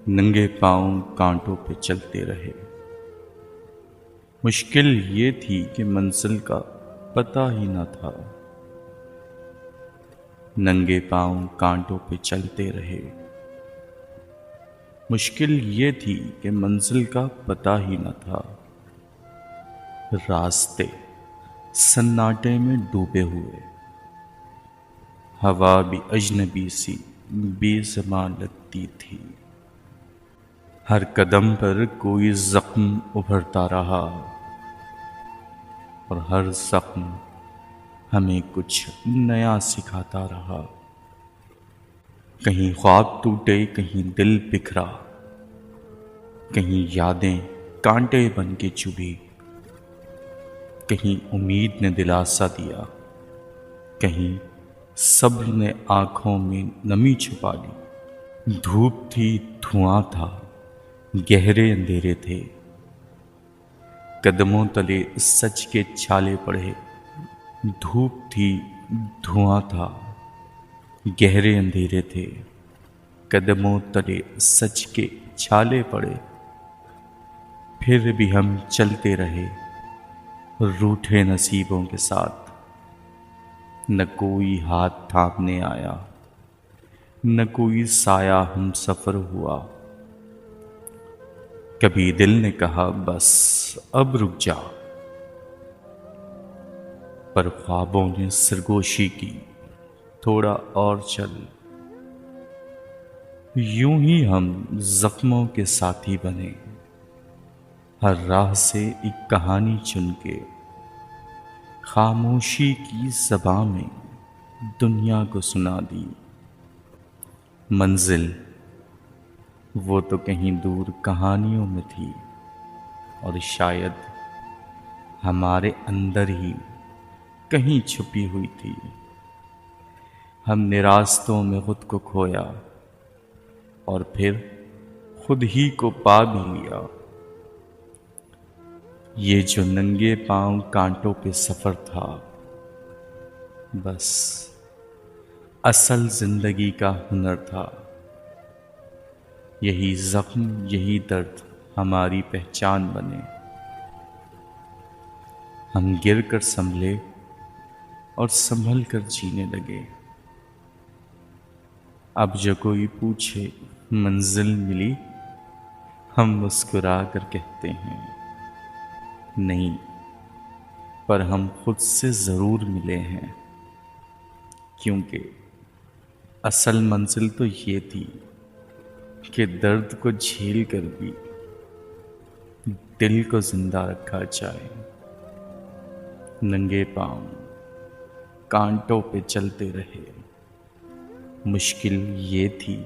ننگے پاؤں کانٹوں پہ چلتے رہے۔ مشکل یہ تھی کہ منزل کا پتہ ہی نہ تھا۔ ننگے پاؤں کانٹوں پہ چلتے رہے۔ مشکل یہ تھی کہ منزل کا پتہ ہی نہ تھا۔ راستے سناٹے میں ڈوبے ہوئے، ہوا بھی اجنبی سی بے زبان لگتی تھی۔ ہر قدم پر کوئی زخم ابھرتا رہا، اور ہر زخم ہمیں کچھ نیا سکھاتا رہا۔ کہیں خواب ٹوٹے، کہیں دل بکھرا، کہیں یادیں کانٹے بن کے چبھی، کہیں امید نے دلاسا دیا، کہیں صبر نے آنکھوں میں نمی چھپا لی۔ دھوپ تھی، دھواں تھا، گہرے اندھیرے تھے، قدموں تلے سچ کے چھالے پڑے۔ دھوپ تھی، دھواں تھا، گہرے اندھیرے تھے، قدموں تلے سچ کے چھالے پڑے۔ پھر بھی ہم چلتے رہے روٹھے نصیبوں کے ساتھ۔ نہ کوئی ہاتھ تھامنے آیا، نہ کوئی سایہ ہم سفر ہوا۔ کبھی دل نے کہا بس اب رک جا، پر خوابوں نے سرگوشی کی تھوڑا اور چل۔ یوں ہی ہم زخموں کے ساتھی بنے، ہر راہ سے ایک کہانی چن کے، خاموشی کی زبان میں دنیا کو سنا دی۔ منزل وہ تو کہیں دور کہانیوں میں تھی، اور شاید ہمارے اندر ہی کہیں چھپی ہوئی تھی۔ ہم نے راستوں میں خود کو کھویا، اور پھر خود ہی کو پا بھی لیا۔ یہ جو ننگے پاؤں کانٹوں پہ سفر تھا، بس اصل زندگی کا ہنر تھا۔ یہی زخم، یہی درد ہماری پہچان بنے۔ ہم گر کر سنبھلے اور سنبھل کر جینے لگے۔ اب جو کوئی پوچھے منزل ملی، ہم مسکرا کر کہتے ہیں نہیں، پر ہم خود سے ضرور ملے ہیں۔ کیونکہ اصل منزل تو یہ تھی کہ درد کو جھیل کر بھی دل کو زندہ رکھا جائے۔ ننگے پاؤں کانٹوں پہ چلتے رہے۔ مشکل یہ تھی